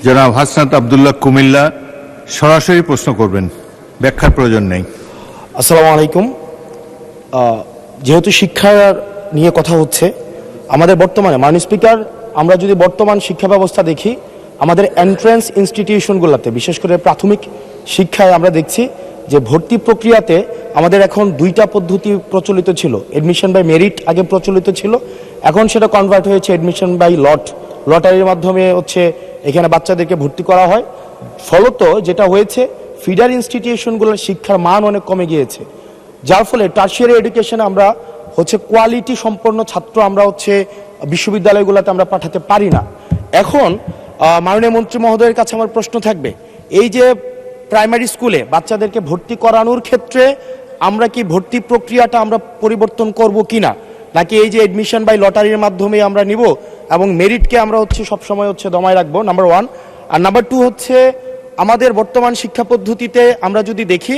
জনাব হাসনাত আব্দুল্লাহ কুমিল্লা সরাসরি প্রশ্ন করবেন, ব্যাখ্যার প্রয়োজন নেই। আসসালামু আলাইকুম। যেহেতু শিক্ষা নিয়ে কথা হচ্ছে, আমাদের বর্তমানে মাননীয় স্পিকার, আমরা যদি বর্তমান শিক্ষা ব্যবস্থা দেখি, আমাদের এন্ট্রান্স ইনস্টিটিউশনগুলোতে বিশেষ করে প্রাথমিক শিক্ষায় আমরা দেখছি যে ভর্তি প্রক্রিয়াতে আমাদের এখন দুইটা পদ্ধতি প্রচলিত ছিল। এডমিশন বাই মেরিট আগে প্রচলিত ছিল, এখন সেটা কনভার্ট হয়েছে এডমিশন বাই লটারির মাধ্যমে হচ্ছে এখানে বাচ্চাদেরকে ভর্তি করা হয়। ফলত যেটা হয়েছে, ফিডার ইনস্টিটিউশনগুলোর শিক্ষার মান অনেক কমে গিয়েছে, যার ফলে টার্সিয়ারি এডুকেশনে আমরা হচ্ছে কোয়ালিটি সম্পন্ন ছাত্র আমরা হচ্ছে বিশ্ববিদ্যালয়গুলোতে আমরা পাঠাতে পারি না। এখন মাননীয় মন্ত্রী মহোদয়ের কাছে আমার প্রশ্ন থাকবে, এই যে প্রাইমারি স্কুলে বাচ্চাদেরকে ভর্তি করানোর ক্ষেত্রে আমরা কি ভর্তি প্রক্রিয়াটা আমরা পরিবর্তন করব কিনা, নাকি এই যে এডমিশন বাই লটারির মাধ্যমে আমরা নিব এবং মেরিটকে আমরা হচ্ছে সবসময় হচ্ছে দমায় রাখবো, নাম্বার ওয়ান। আর নাম্বার টু হচ্ছে, আমাদের বর্তমান শিক্ষা পদ্ধতিতে আমরা যদি দেখি,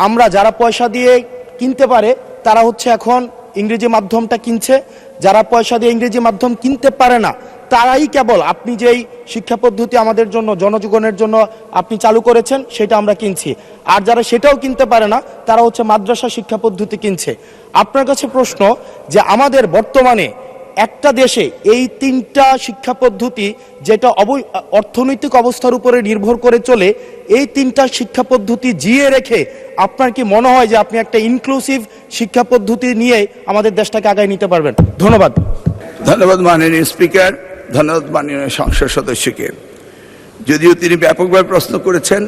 আমরা যারা পয়সা দিয়ে কিনতে পারে তারা হচ্ছে এখন ইংরেজি মাধ্যমটা কিনছে, যারা পয়সা দিয়ে ইংরেজি মাধ্যম কিনতে পারে না তারাই কেবল আপনি যেই শিক্ষা পদ্ধতি আমাদের জন্য জনজীবনের জন্য আপনি চালু করেছেন সেটা আমরা কিনছি, আর যারা সেটাও কিনতে পারে না তারা হচ্ছে মাদ্রাসা শিক্ষা পদ্ধতি কিনছে। আপনার কাছে প্রশ্ন যে আমাদের বর্তমানে একটা দেশে এই তিনটা শিক্ষা পদ্ধতি যেটা অর্থনৈতিক অবস্থার উপরে নির্ভর করে চলে, এই তিনটা শিক্ষা পদ্ধতি জিয়ে রেখে আপনার কি মনে হয় যে আপনি একটা ইনক্লুসিভ শিক্ষা পদ্ধতি নিয়ে আমাদের দেশটাকে আগায় নিতে পারবেন? ধন্যবাদ। ধন্যবাদ মাননীয় স্পিকার, ধন্যবাদ মাননীয় সংসদ সদস্যকে। যদিও তিনি ব্যাপকভাবে প্রশ্ন করেছেন,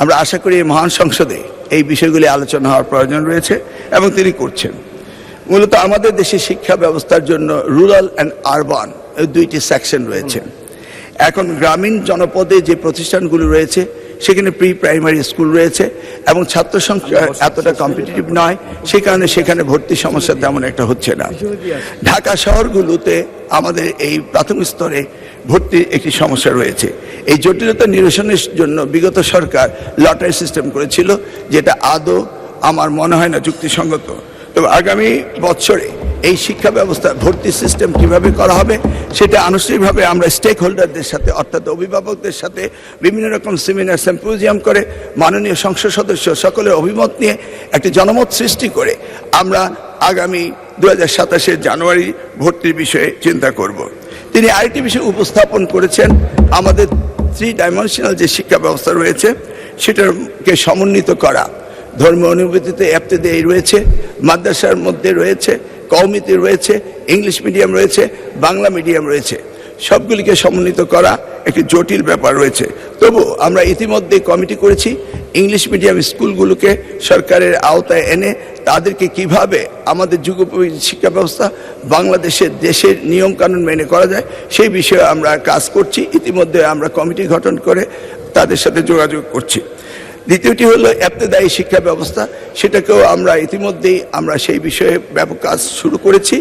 আমরা আশা করি এই মহান সংসদে এই বিষয়গুলি আলোচনা হওয়ার প্রয়োজন রয়েছে এবং তিনি করছেন। মূলত আমাদের দেশে শিক্ষা ব্যবস্থার জন্য রুরাল অ্যান্ড আরবান দুইটি সেকশন রয়েছে। এখন গ্রামীণ জনপদে যে প্রতিষ্ঠানগুলি রয়েছে সেখানে প্রি প্রাইমারি স্কুল রয়েছে এবং ছাত্র সংখ্যা এতটা কম্পিটিটিভ নয়, সে কারণে সেখানে ভর্তি সমস্যা তেমন একটা হচ্ছে না। ঢাকা শহরগুলোতে আমাদের এই প্রাথমিক স্তরে ভর্তির একটি সমস্যা রয়েছে। এই জটিলতা নিরসনের জন্য বিগত সরকার লটারি সিস্টেম করেছিল, যেটা আদৌ আমার মনে হয় না যুক্তিসঙ্গত। তবে আগামী বছরে এই শিক্ষা ব্যবস্থা ভর্তি সিস্টেম কিভাবে করা হবে সেটা আনুষ্ঠানিকভাবে আমরা স্টেক হোল্ডারদের সাথে অর্থাৎ অভিভাবকদের সাথে বিভিন্ন রকম সেমিনার সিম্পোজিয়াম করে মাননীয় সংসদ সদস্য সকলের অভিমত নিয়ে একটি জনমত সৃষ্টি করে আমরা আগামী 2027 জানুয়ারি ভর্তির বিষয়ে চিন্তা করব। তিনি আরেকটি বিষয় উপস্থাপন করেছেন, আমাদের 3 ডাইমেনশনাল যে শিক্ষা ব্যবস্থা রয়েছে সেটাকে সমন্বিত করা। ধর্মীয় অনুভূতিতে ইবতেদায়ী রয়েছে, মাদ্রাসার মধ্যে রয়েছে, কওমিতে রয়েছে, ইংলিশ মিডিয়াম রয়েছে, বাংলা মিডিয়াম রয়েছে, সবগুলিকে সমন্বিত করা একটি জটিল ব্যাপার রয়েছে। তবু আমরা ইতিমধ্যে কমিটি করেছি ইংলিশ মিডিয়াম স্কুলগুলোকে সরকারের আওতায় এনে তাদেরকে কিভাবে আমাদের যুগোপযোগী শিক্ষা ব্যবস্থা বাংলাদেশের দেশের নিয়মকানুন মেনে করা যায় সেই বিষয়ে আমরা কাজ করছি। ইতিমধ্যে আমরা কমিটি গঠন করে তাদের সাথে যোগাযোগ করছি। দ্বিতীয়টি হলো ইবতেদায়ী শিক্ষা ব্যবস্থা, সেটাকেও আমরা ইতিমধ্যেই আমরা সেই বিষয়ে ব্যাপক কাজ শুরু করেছি।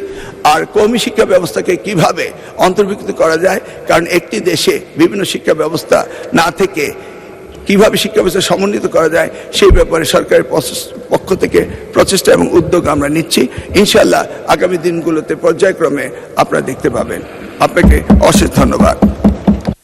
আর কওমি শিক্ষা ব্যবস্থাকে কিভাবে অন্তর্ভুক্ত করা যায়, কারণ একটি দেশে বিভিন্ন শিক্ষা ব্যবস্থা না থেকে কিভাবে শিক্ষা ব্যবস্থা সমন্বিত করা যায় সেই ব্যাপারে সরকারের পক্ষ থেকে প্রচেষ্টা এবং উদ্যোগ আমরা নিচ্ছি। ইনশাআল্লাহ আগামী দিনগুলোতে পর্যায়ক্রমে আপনারা দেখতে পাবেন। আপনাকে অশেষ ধন্যবাদ।